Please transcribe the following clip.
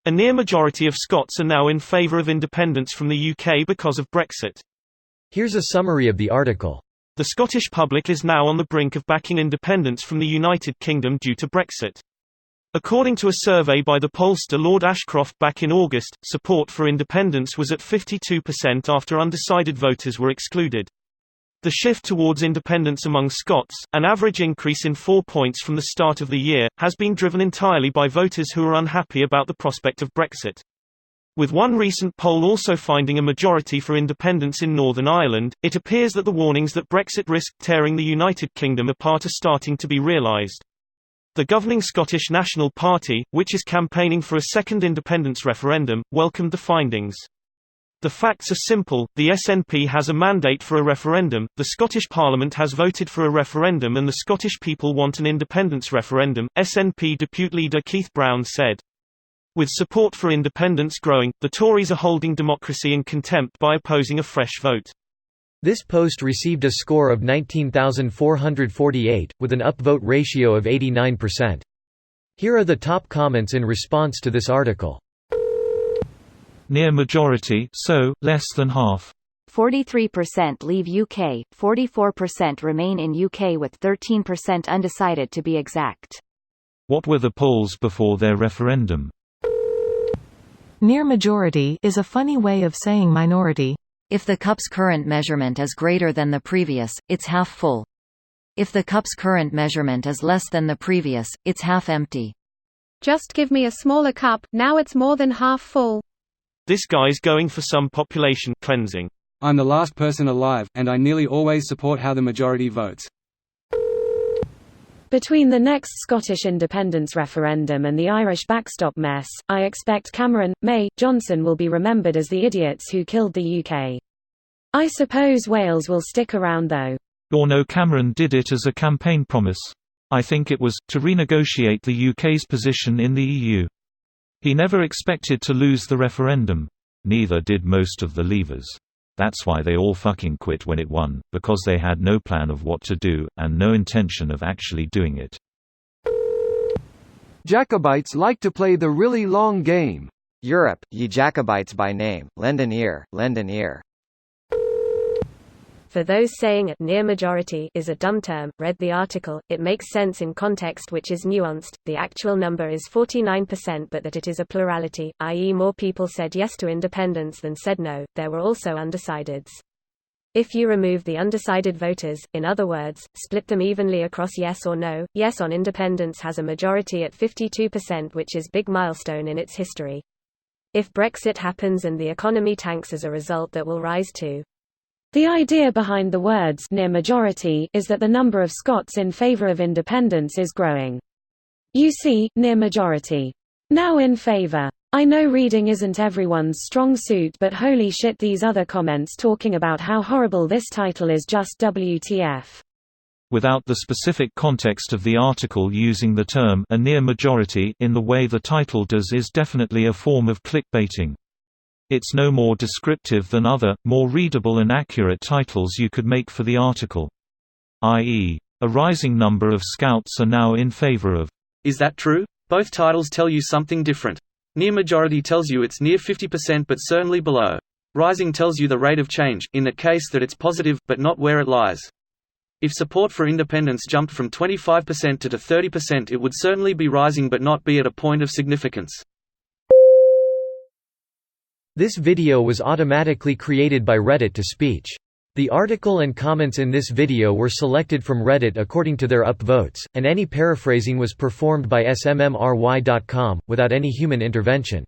A near majority of Scots are now in favour of independence from the UK because of Brexit. Here's a summary of the article. The Scottish public is now on the brink of backing independence from the United Kingdom due to Brexit. According to a survey by the pollster Lord Ashcroft back in August, support for independence was at 52% after undecided voters were excluded. The shift towards independence among Scots, an average increase in 4 points from the start of the year, has been driven entirely by voters who are unhappy about the prospect of Brexit. With one recent poll also finding a majority for independence in Northern Ireland, it appears that the warnings that Brexit risked tearing the United Kingdom apart are starting to be realised. The governing Scottish National Party, which is campaigning for a second independence referendum, welcomed the findings. The facts are simple: the SNP has a mandate for a referendum, the Scottish Parliament has voted for a referendum and the Scottish people want an independence referendum, SNP Deputy Leader Keith Brown said. With support for independence growing, the Tories are holding democracy in contempt by opposing a fresh vote. This post received a score of 19,448, with an upvote ratio of 89%. Here are the top comments in response to this article. Near majority, so, less than half. 43% leave UK, 44% remain in UK with 13% undecided to be exact. What were the polls before their referendum? Near majority is a funny way of saying minority. If the cup's current measurement is greater than the previous, it's half full. If the cup's current measurement is less than the previous, it's half empty. Just give me a smaller cup, now it's more than half full. This guy's going for some population cleansing. I'm the last person alive, and I nearly always support how the majority votes. Between the next Scottish independence referendum and the Irish backstop mess, I expect Cameron, May, Johnson will be remembered as the idiots who killed the UK. I suppose Wales will stick around though. Or no, Cameron did it as a campaign promise. I think it was, to renegotiate the UK's position in the EU. He never expected to lose the referendum. Neither did most of the Leavers. That's why they all fucking quit when it won, because they had no plan of what to do, and no intention of actually doing it. Jacobites like to play the really long game. Europe, ye Jacobites by name, lend an ear, lend an ear. For those saying a near majority is a dumb term, read the article. It makes sense in context which is nuanced. The actual number is 49%, but that it is a plurality, i.e. more people said yes to independence than said no. There were also undecideds. If you remove the undecided voters, in other words, split them evenly across yes or no, yes on independence has a majority at 52%, which is big milestone in its history. If Brexit happens and the economy tanks as a result, that will rise too. The idea behind the words near majority is that the number of Scots in favour of independence is growing. You see, near majority. Now in favour. I know reading isn't everyone's strong suit, but holy shit, these other comments talking about how horrible this title is just WTF. Without the specific context of the article, using the term a near majority in the way the title does is definitely a form of clickbaiting. It's no more descriptive than other, more readable and accurate titles you could make for the article. I.e., a rising number of Scouts are now in favour of. Is that true? Both titles tell you something different. Near majority tells you it's near 50% but certainly below. Rising tells you the rate of change, in that case that it's positive, but not where it lies. If support for independence jumped from 25% to 30%, it would certainly be rising but not be at a point of significance. This video was automatically created by Reddit to speech. The article and comments in this video were selected from Reddit according to their upvotes, and any paraphrasing was performed by smmry.com, without any human intervention.